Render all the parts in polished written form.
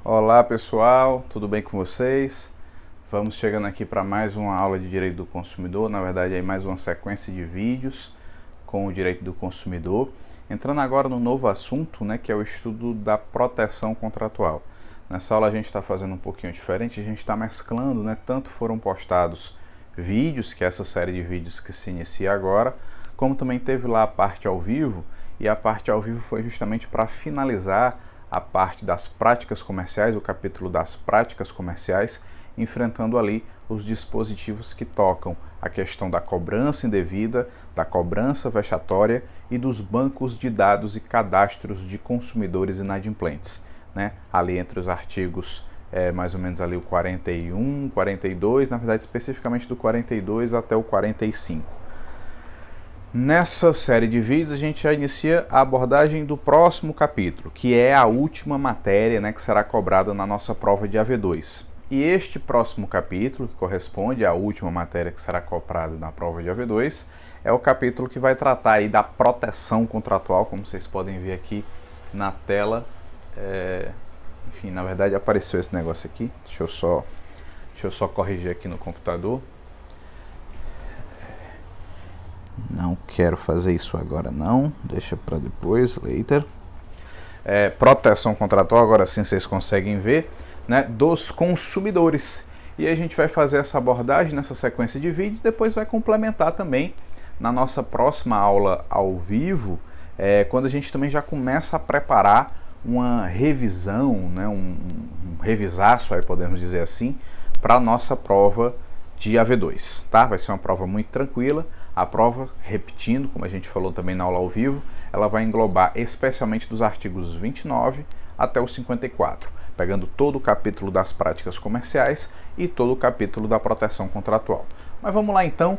Olá pessoal, tudo bem com vocês? Vamos chegando aqui para mais uma aula de Direito do Consumidor, na verdade é mais uma sequência de vídeos com o Direito do Consumidor. Entrando agora no novo assunto, que é o estudo da proteção contratual. Nessa aula a gente está fazendo um pouquinho diferente, a gente está mesclando, tanto foram postados vídeos, que é essa série de vídeos que se inicia agora, como também teve lá a parte ao vivo, e a parte ao vivo foi justamente para finalizar a parte das práticas comerciais, o capítulo das práticas comerciais, enfrentando ali os dispositivos que tocam a questão da cobrança indevida, da cobrança vexatória e dos bancos de dados e cadastros de consumidores inadimplentes, ali entre os artigos mais ou menos ali o 41, 42, na verdade especificamente do 42 até o 45. Nessa série de vídeos a gente já inicia a abordagem do próximo capítulo, que é a última matéria que será cobrada na nossa prova de AV2. E este próximo capítulo, que corresponde à última matéria que será cobrada na prova de AV2, é o capítulo que vai tratar aí da proteção contratual, como vocês podem ver aqui na tela. Enfim, na verdade apareceu esse negócio aqui, deixa eu só corrigir aqui no computador. Não quero fazer isso agora não, deixa para depois, later. Proteção contratual, agora sim vocês conseguem ver, dos consumidores. E a gente vai fazer essa abordagem nessa sequência de vídeos, depois vai complementar também na nossa próxima aula ao vivo, quando a gente também já começa a preparar uma revisão, um revisaço, aí podemos dizer assim, para a nossa prova de AV2, tá? Vai ser uma prova muito tranquila. A prova, repetindo, como a gente falou também na aula ao vivo, ela vai englobar especialmente dos artigos 29 até o 54, pegando todo o capítulo das práticas comerciais e todo o capítulo da proteção contratual. Mas vamos lá então,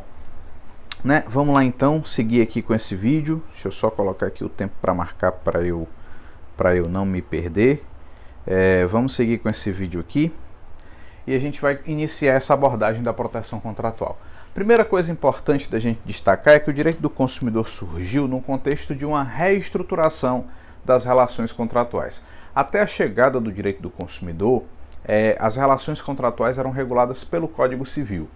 Vamos lá então, seguir aqui com esse vídeo. Deixa eu só colocar aqui o tempo para marcar para eu não me perder. Vamos seguir com esse vídeo aqui e a gente vai iniciar essa abordagem da proteção contratual. Primeira coisa importante da gente destacar é que o direito do consumidor surgiu no contexto de uma reestruturação das relações contratuais. Até a chegada do direito do consumidor, as relações contratuais eram reguladas pelo Código Civil.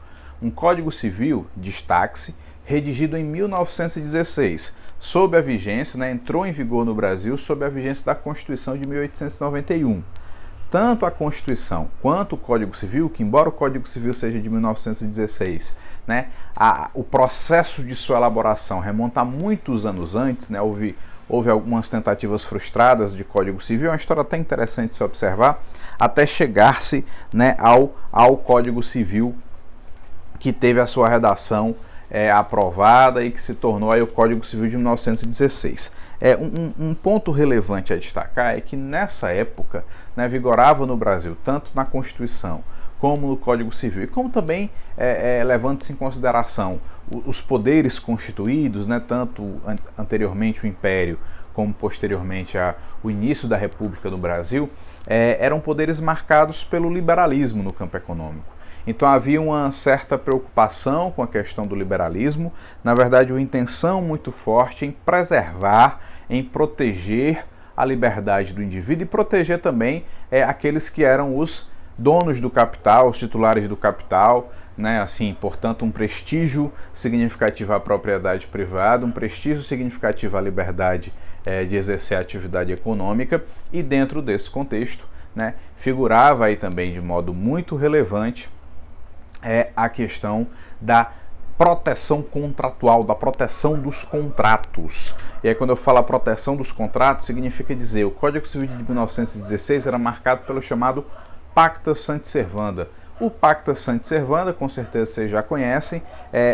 Um Código Civil, destaque-se, redigido em 1916, sob a vigência, entrou em vigor no Brasil sob a vigência da Constituição de 1891. Tanto a Constituição quanto o Código Civil, que embora o Código Civil seja de 1916, o processo de sua elaboração remonta a muitos anos antes, houve algumas tentativas frustradas de Código Civil, é uma história até interessante de se observar, até chegar-se ao Código Civil, que teve a sua redação aprovada e que se tornou aí o Código Civil de 1916. Um ponto relevante a destacar é que nessa época vigorava no Brasil, tanto na Constituição como no Código Civil, e como também levando-se em consideração os poderes constituídos, tanto anteriormente o Império como posteriormente o início da República no Brasil, eram poderes marcados pelo liberalismo no campo econômico. Então havia uma certa preocupação com a questão do liberalismo, na verdade uma intenção muito forte em preservar, em proteger a liberdade do indivíduo e proteger também aqueles que eram os donos do capital, os titulares do capital, portanto um prestígio significativo à propriedade privada, um prestígio significativo à liberdade de exercer a atividade econômica, e dentro desse contexto figurava aí também de modo muito relevante a questão da proteção contratual, da proteção dos contratos. E aí quando eu falo a proteção dos contratos, significa dizer, o Código Civil de 1916 era marcado pelo chamado Pacta Sunt Servanda. O Pacta Sunt Servanda, com certeza vocês já conhecem,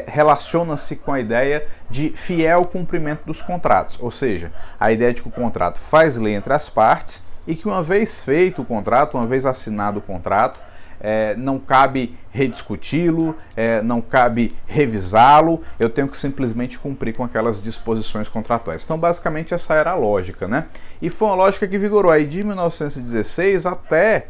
relaciona-se com a ideia de fiel cumprimento dos contratos, ou seja, a ideia de que o contrato faz lei entre as partes e que uma vez feito o contrato, uma vez assinado o contrato, não cabe rediscuti-lo, não cabe revisá-lo, eu tenho que simplesmente cumprir com aquelas disposições contratuais. Então, basicamente, essa era a lógica, E foi uma lógica que vigorou aí de 1916 até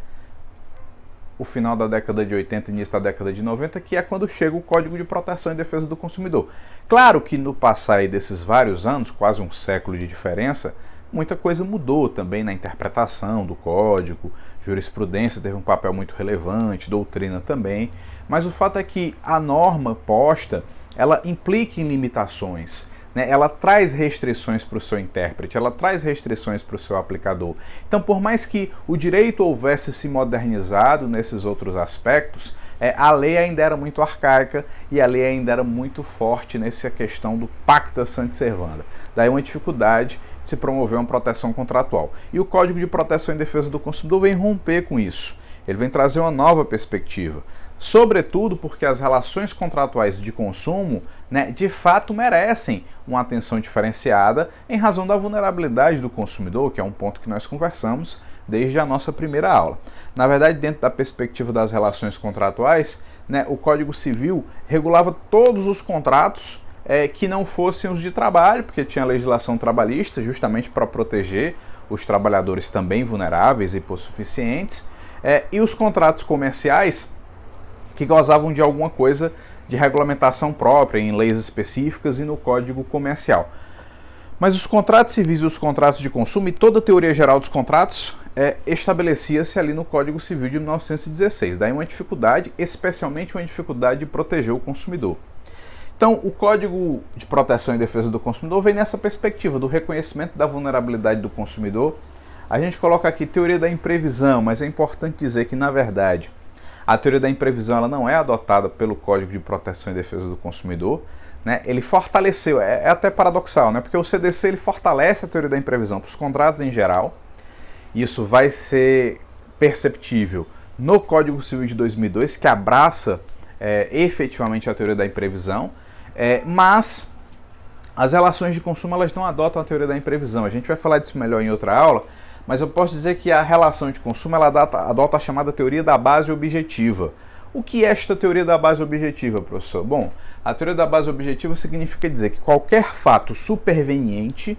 o final da década de 80, início da década de 90, que é quando chega o Código de Proteção e Defesa do Consumidor. Claro que no passar desses vários anos, quase um século de diferença, muita coisa mudou também na interpretação do código, jurisprudência teve um papel muito relevante, doutrina também, mas o fato é que a norma posta, ela implica em limitações, né? Ela traz restrições para o seu intérprete, ela traz restrições para o seu aplicador. Então, por mais que o direito houvesse se modernizado nesses outros aspectos, a lei ainda era muito arcaica e a lei ainda era muito forte nessa questão do pacta sunt servanda. Daí uma dificuldade de se promover uma proteção contratual. E o Código de Proteção e Defesa do Consumidor vem romper com isso. Ele vem trazer uma nova perspectiva. Sobretudo porque as relações contratuais de consumo, né, de fato merecem uma atenção diferenciada em razão da vulnerabilidade do consumidor, que é um ponto que nós conversamos desde a nossa primeira aula. Na verdade, dentro da perspectiva das relações contratuais, né, o Código Civil regulava todos os contratos que não fossem os de trabalho, porque tinha legislação trabalhista justamente para proteger os trabalhadores também vulneráveis e hipossuficientes, e os contratos comerciais que gozavam de alguma coisa de regulamentação própria em leis específicas e no Código Comercial. Mas os contratos civis e os contratos de consumo e toda a teoria geral dos contratos estabelecia-se ali no Código Civil de 1916. Daí uma dificuldade, especialmente uma dificuldade de proteger o consumidor. Então, o Código de Proteção e Defesa do Consumidor vem nessa perspectiva do reconhecimento da vulnerabilidade do consumidor. A gente coloca aqui teoria da imprevisão, mas é importante dizer que, na verdade, a teoria da imprevisão ela não é adotada pelo Código de Proteção e Defesa do Consumidor, né? Ele fortaleceu, é até paradoxal, né? Porque o CDC ele fortalece a teoria da imprevisão para os contratos em geral. Isso vai ser perceptível no Código Civil de 2002, que abraça efetivamente a teoria da imprevisão, mas as relações de consumo elas não adotam a teoria da imprevisão. A gente vai falar disso melhor em outra aula, mas eu posso dizer que a relação de consumo ela adota a chamada teoria da base objetiva. O que é esta teoria da base objetiva, professor? Bom, a teoria da base objetiva significa dizer que qualquer fato superveniente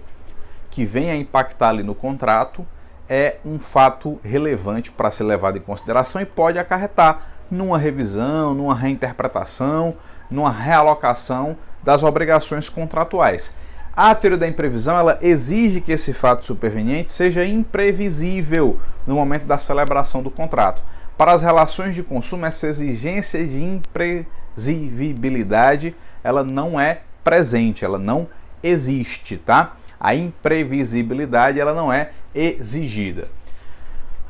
que venha a impactar ali no contrato é um fato relevante para ser levado em consideração e pode acarretar numa revisão, numa reinterpretação, numa realocação das obrigações contratuais. A teoria da imprevisão ela exige que esse fato superveniente seja imprevisível no momento da celebração do contrato. Para as relações de consumo, essa exigência de imprevisibilidade ela não é presente, ela não existe, tá? A imprevisibilidade ela não é exigida.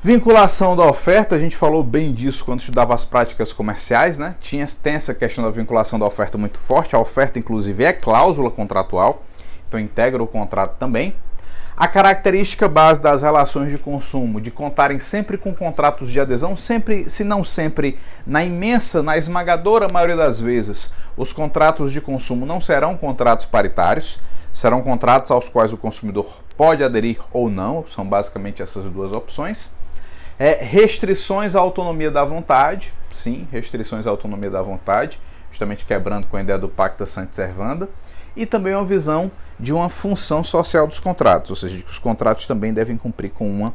Vinculação da oferta, a gente falou bem disso quando estudava as práticas comerciais, né? Tem essa questão da vinculação da oferta muito forte, a oferta inclusive é cláusula contratual, então integra o contrato também. A característica base das relações de consumo, de contarem sempre com contratos de adesão, sempre, se não sempre, na esmagadora maioria das vezes, os contratos de consumo não serão contratos paritários, serão contratos aos quais o consumidor pode aderir ou não, são basicamente essas duas opções. Restrições à autonomia da vontade, sim, restrições à autonomia da vontade, justamente quebrando com a ideia do pacta sunt servanda, e também uma visão de uma função social dos contratos, ou seja, que os contratos também devem cumprir com uma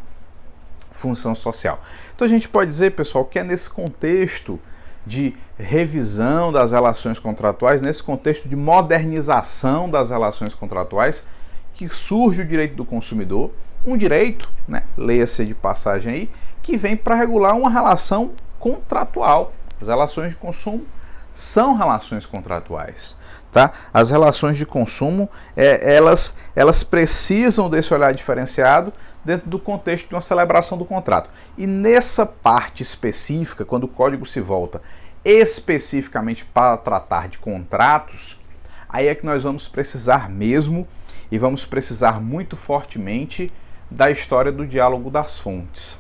função social. Então a gente pode dizer, pessoal, que é nesse contexto de revisão das relações contratuais, nesse contexto de modernização das relações contratuais, que surge o direito do consumidor, um direito, né, leia-se de passagem aí, que vem para regular uma relação contratual. As relações de consumo são relações contratuais. Tá? As relações de consumo, elas precisam desse olhar diferenciado dentro do contexto de uma celebração do contrato. E nessa parte específica, quando o código se volta especificamente para tratar de contratos, aí é que nós vamos precisar mesmo, e vamos precisar muito fortemente, da história do diálogo das fontes,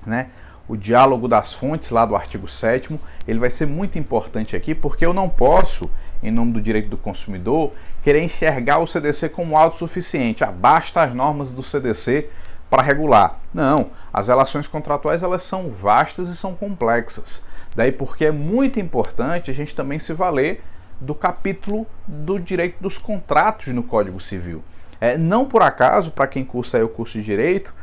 né? O diálogo das fontes, lá do artigo 7º, ele vai ser muito importante aqui, porque eu não posso, em nome do direito do consumidor, querer enxergar o CDC como autossuficiente. Basta as normas do CDC para regular. Não, as relações contratuais elas são vastas e são complexas. Daí porque é muito importante a gente também se valer do capítulo do direito dos contratos no Código Civil. Não por acaso, para quem cursa aí o curso de Direito,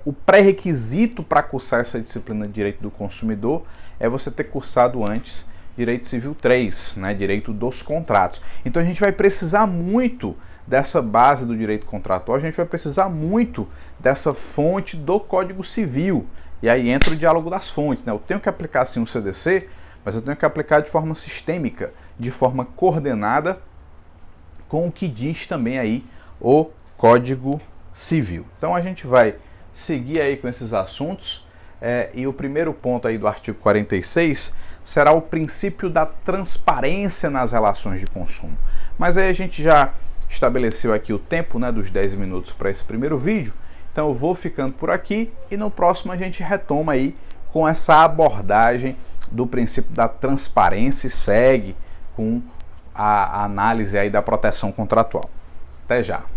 o pré-requisito para cursar essa disciplina de Direito do Consumidor é você ter cursado antes Direito Civil 3, né, Direito dos Contratos. Então a gente vai precisar muito dessa base do direito contratual, a gente vai precisar muito dessa fonte do Código Civil. E aí entra o diálogo das fontes, né? Eu tenho que aplicar sim o CDC, mas eu tenho que aplicar de forma sistêmica, de forma coordenada, com o que diz também aí o Código Civil. Então a gente vai seguir aí com esses assuntos, e o primeiro ponto aí do artigo 46 será o princípio da transparência nas relações de consumo. Mas aí a gente já estabeleceu aqui o tempo, né, dos 10 minutos para esse primeiro vídeo, então eu vou ficando por aqui e no próximo a gente retoma aí com essa abordagem do princípio da transparência e segue com a análise aí da proteção contratual. Até já!